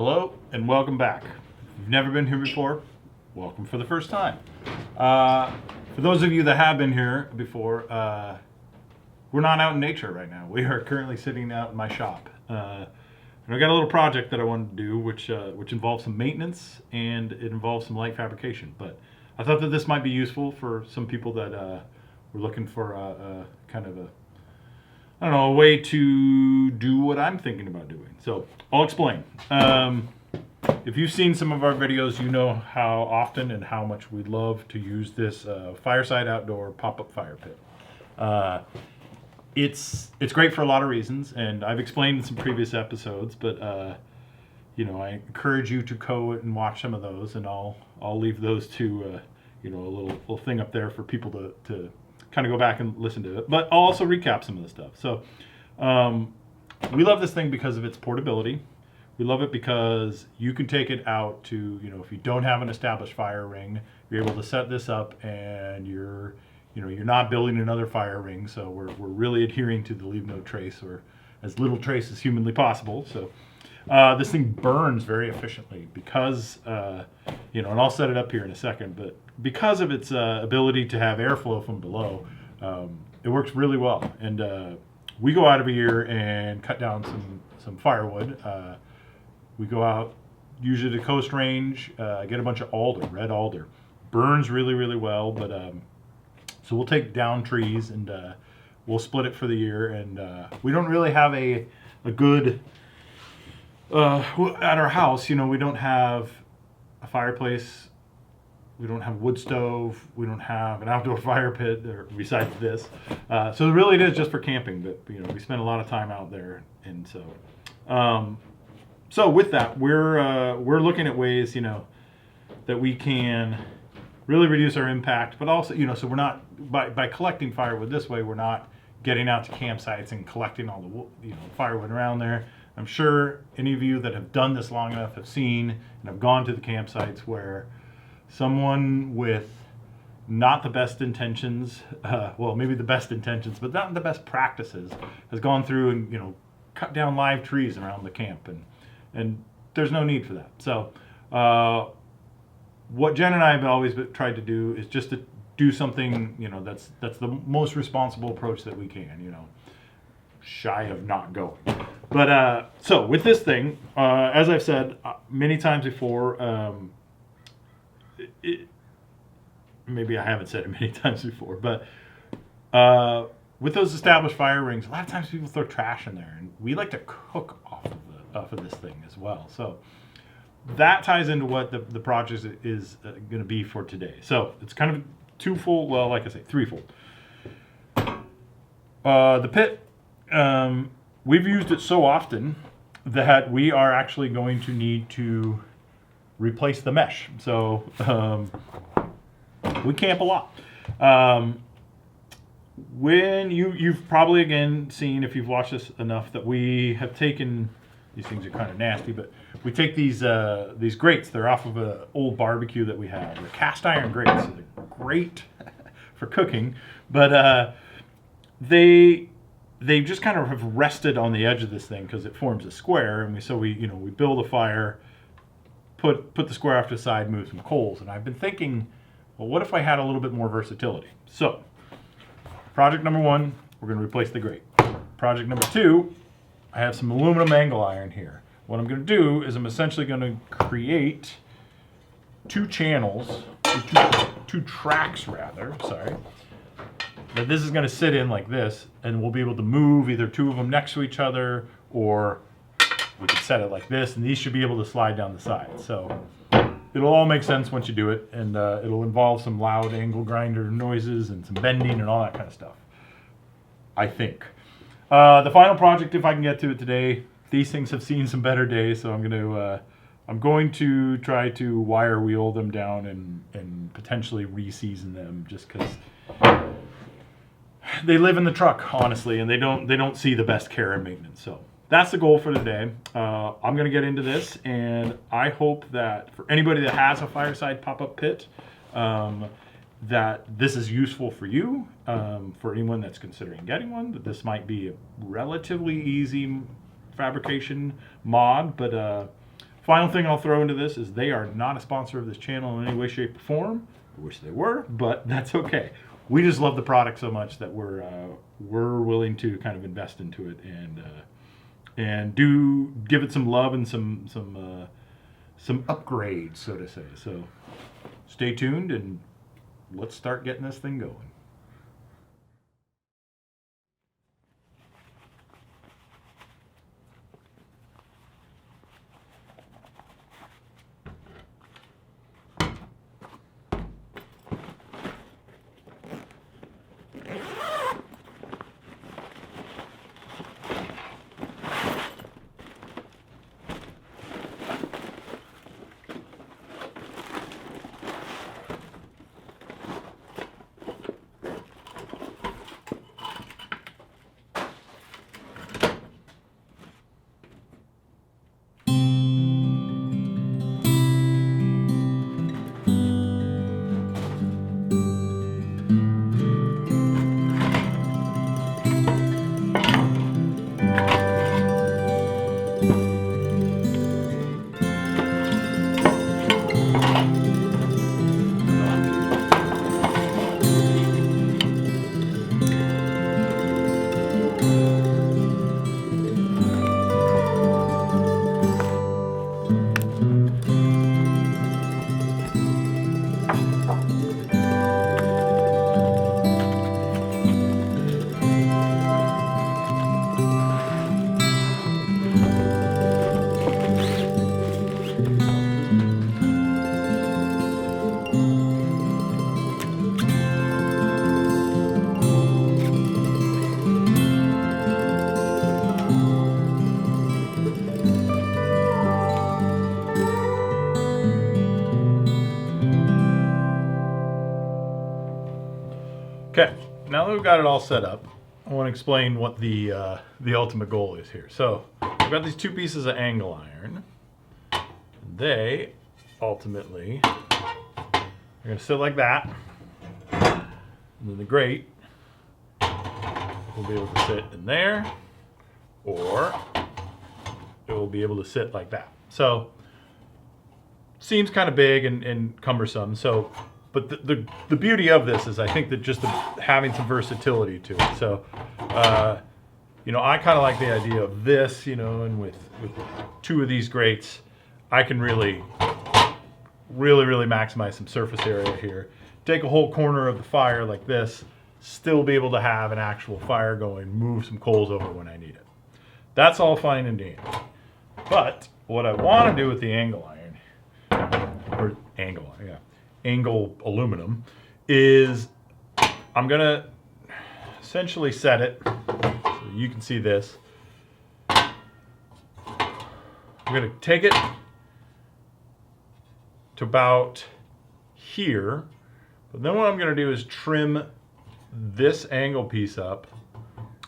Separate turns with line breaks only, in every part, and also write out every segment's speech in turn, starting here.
Hello and welcome back. If you've never been here before, welcome for the first time. For those of you that have been here before, we're not out in nature right now. We are currently sitting out in my shop. And I got a little project that I wanted to do, which involves some maintenance and it involves some light fabrication. But I thought that this might be useful for some people that were looking for a kind of a way to do what I'm thinking about doing. So I'll explain. If you've seen some of our videos, you know how often and how much we love to use this Fireside outdoor pop-up fire pit. It's great for a lot of reasons, and I've explained in some previous episodes, but I encourage you to go and watch some of those, and I'll leave those to a little thing up there for people to kind of go back and listen to it. But I'll also recap some of the stuff. So we love this thing because of its portability. We love it because you can take it out to, if you don't have an established fire ring, you're able to set this up and you're not building another fire ring. So we're really adhering to the leave no trace, or as little trace as humanly possible. So this thing burns very efficiently because, and I'll set it up here in a second, but because of its ability to have airflow from below, it works really well. And we go out every year and cut down some firewood. We go out usually to Coast Range, get a bunch of alder, red alder. Burns really, really well, but so we'll take down trees and we'll split it for the year. And we don't really have a good, at our house, we don't have a fireplace. We don't have a wood stove. We don't have an outdoor fire pit besides this. So really it is just for camping, but we spend a lot of time out there. And so with that, we're looking at ways, that we can really reduce our impact, but also, so we're not, by collecting firewood this way, we're not getting out to campsites and collecting all the firewood around there. I'm sure any of you that have done this long enough have seen and have gone to the campsites where someone with not the best intentions, well, maybe the best intentions, but not the best practices, has gone through and, cut down live trees around the camp. And there's no need for that. So what Jen and I have always tried to do is just to do something, that's the most responsible approach that we can, shy of not going. But so with this thing, as I've said many times before, maybe I haven't said it many times before, but with those established fire rings, a lot of times people throw trash in there, and we like to cook off of this thing as well. So that ties into what the project is going to be for today. So it's kind of twofold, well, like I say, threefold. The pit, we've used it so often that we are actually going to need to replace the mesh. So we camp a lot. When you've probably again seen, if you've watched this enough, that we have taken, these things are kind of nasty, but we take these grates. They're off of an old barbecue that we have. They're cast iron grates, so they're great for cooking, but they just kind of have rested on the edge of this thing because it forms a square, and we build a fire, put the square off to the side, move some coals. And I've been thinking, well, what if I had a little bit more versatility? So project number one, we're going to replace the grate. Project number two, I have some aluminum angle iron here. What I'm going to do is I'm essentially going to create two channels, two tracks rather, sorry, that this is going to sit in like this, and we'll be able to move either two of them next to each other, or we could set it like this, and these should be able to slide down the side. So it'll all make sense once you do it, and it'll involve some loud angle grinder noises and some bending and all that kind of stuff, I think. The final project, if I can get to it today, these things have seen some better days, so I'm going to try to wire wheel them down and potentially re-season them, just because they live in the truck, honestly, and they don't see the best care and maintenance. So that's the goal for today. I'm going to get into this, and I hope that for anybody that has a Fireside pop-up pit, that this is useful for you. For anyone that's considering getting one, that this might be a relatively easy fabrication mod, but Final thing I'll throw into this is they are not a sponsor of this channel in any way, shape, or form. I wish they were, but that's okay. We just love the product so much that we're willing to kind of invest into it and do give it some love and some upgrades, so to say. So stay tuned and let's start getting this thing going. Okay, now that we've got it all set up, I want to explain what the ultimate goal is here. So I've got these two pieces of angle iron. They ultimately are going to sit like that, and then the grate will be able to sit in there, or it will be able to sit like that. So seems kind of big and cumbersome. So. But the beauty of this is I think that just having some versatility to it. So, you know, I kind of like the idea of this, you know, and with two of these grates, I can really maximize some surface area here. Take a whole corner of the fire like this, still be able to have an actual fire going, move some coals over when I need it. That's all fine and dandy. But what I want to do with the angle iron, or angle, yeah. Angle aluminum, is I'm gonna essentially set it so you can see this. I'm gonna take it to about here, but then what I'm gonna do is trim this angle piece up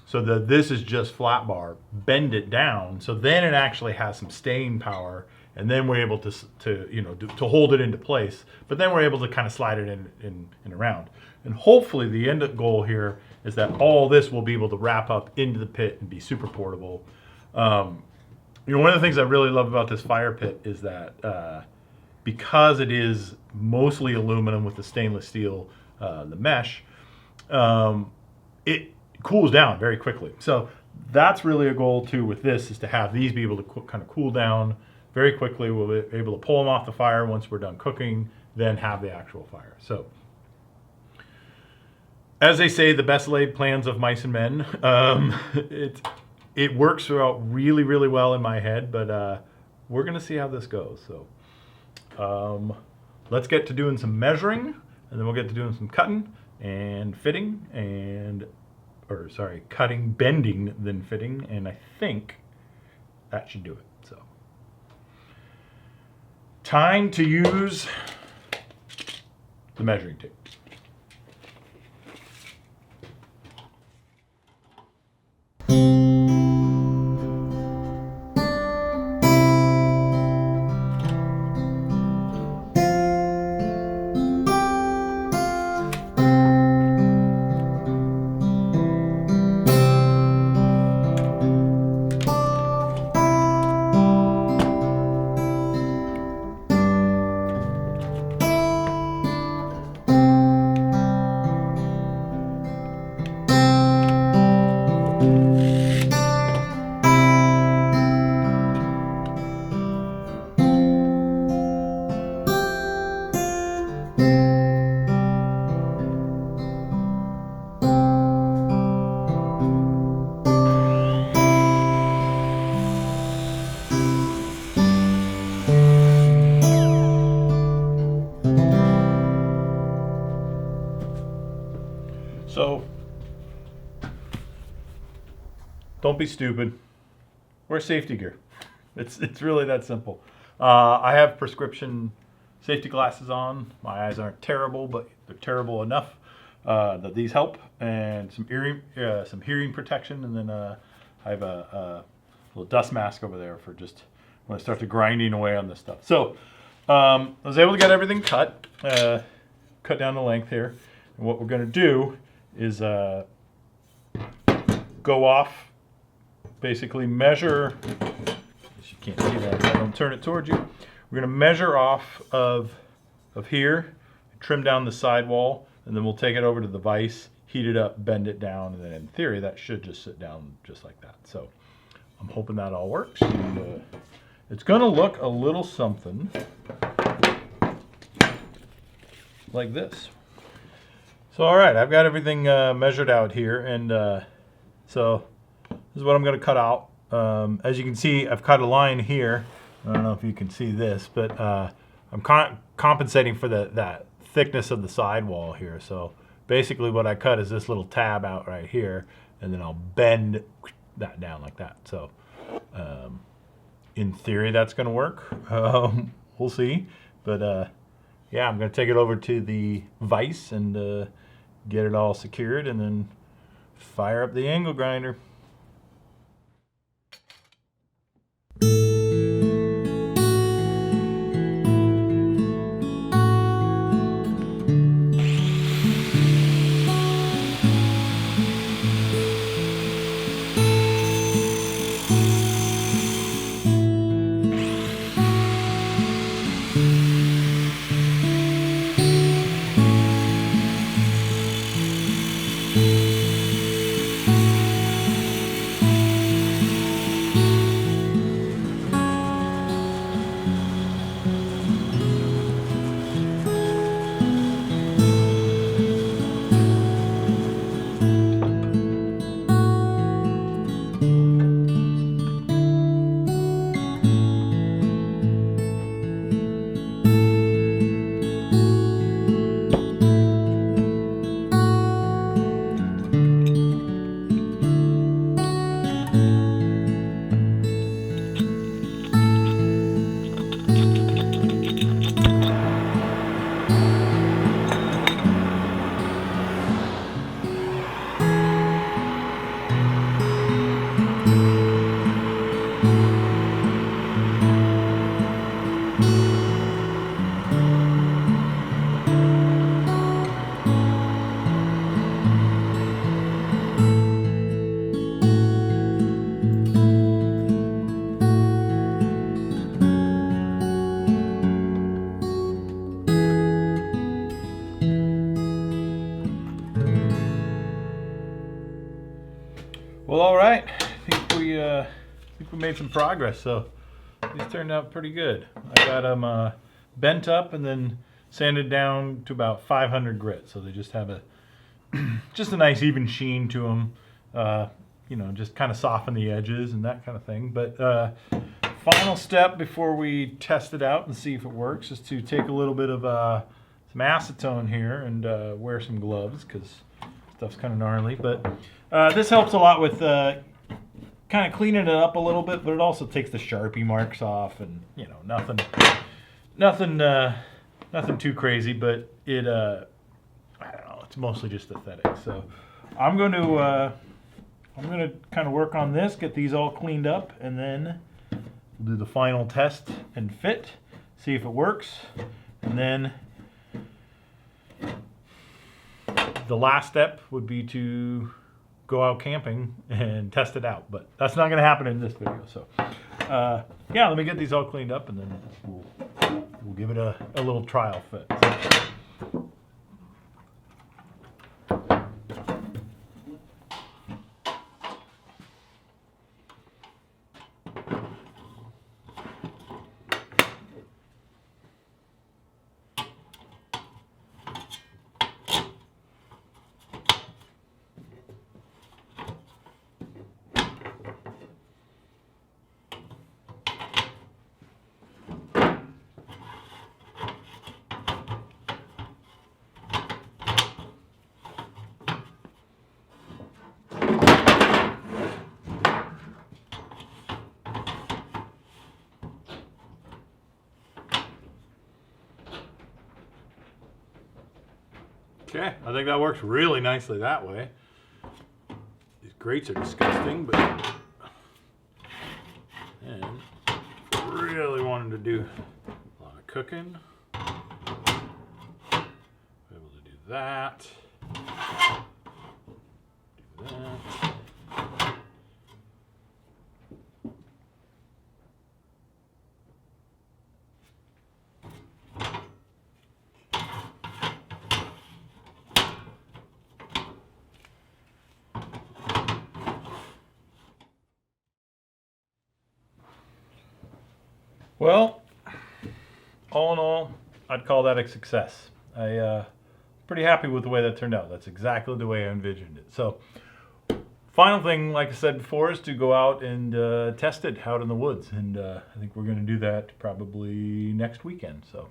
so that this is just flat bar, bend it down so then it actually has some staying power. And then we're able to you know, to hold it into place. But then we're able to kind of slide it in around. And hopefully the end goal here is that all this will be able to wrap up into the pit and be super portable. You know, one of the things I really love about this fire pit is that because it is mostly aluminum with the stainless steel, the mesh, it cools down very quickly. So that's really a goal too with this, is to have these be able to kind of cool down very quickly. We'll be able to pull them off the fire once we're done cooking, then have the actual fire. So, as they say, the best laid plans of mice and men. It works out really well in my head, but we're gonna see how this goes. So, let's get to doing some measuring, and then we'll get to doing some cutting and fitting, cutting, bending, then fitting, and I think that should do it. So. Time to use the measuring tape. don't be stupid. Wear safety gear. It's really that simple. I have prescription safety glasses on. My eyes aren't terrible, but they're terrible enough that these help, and some hearing protection, and then I have a little dust mask over there for just when I start to grinding away on this stuff. So I was able to get everything cut down the length here. And what we're going to do is go off, basically measure. You can't see that if I don't turn it towards you. We're going to measure off of here, trim down the sidewall, and then we'll take it over to the vise, heat it up, bend it down, and then in theory that should just sit down just like that. So I'm hoping that all works. And, it's going to look a little something like this. So all right, I've got everything measured out here, and so this is what I'm going to cut out. As you can see, I've cut a line here. I don't know if you can see this, but I'm compensating for that thickness of the sidewall here. So basically what I cut is this little tab out right here, and then I'll bend that down like that. So in theory that's going to work. We'll see. But yeah, I'm going to take it over to the vise and get it all secured, and then fire up the angle grinder. Well, all right. I think we made some progress. So these turned out pretty good. I got them bent up and then sanded down to about 500 grit. So they just have a nice even sheen to them. You know, just kind of soften the edges and that kind of thing. But final step before we test it out and see if it works is to take a little bit of some acetone here and wear some gloves, because stuff's kind of gnarly. But this helps a lot with kind of cleaning it up a little bit, but it also takes the Sharpie marks off, and you know, nothing too crazy, but it I don't know, it's mostly just aesthetic. So I'm going to kind of work on this, get these all cleaned up, and then we'll do the final test and fit, see if it works, and then the last step would be to go out camping and test it out, but that's not going to happen in this video. So yeah, let me get these all cleaned up, and then we'll give it a little trial fit. Okay, I think that works really nicely that way. These grates are disgusting, but and if we really wanted to do a lot of cooking, be able to do that. Do that. Well, all in all, I'd call that a success. Pretty happy with the way that turned out. That's exactly the way I envisioned it. So, final thing, like I said before, is to go out and test it out in the woods. And I think we're going to do that probably next weekend. So,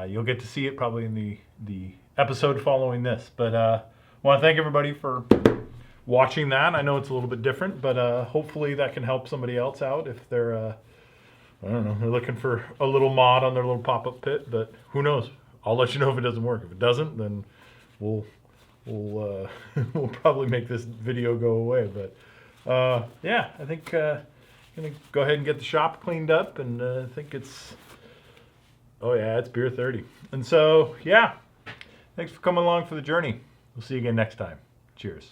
you'll get to see it probably in the episode following this. But I want to thank everybody for watching that. I know it's a little bit different, but hopefully that can help somebody else out if they're... I don't know, they're looking for a little mod on their little pop-up pit, but who knows? I'll let you know if it doesn't work. If it doesn't, then we'll we'll probably make this video go away. But yeah, I think I'm gonna go ahead and get the shop cleaned up, and I think it's, oh yeah, it's beer 30. And so yeah, thanks for coming along for the journey. We'll see you again next time. Cheers.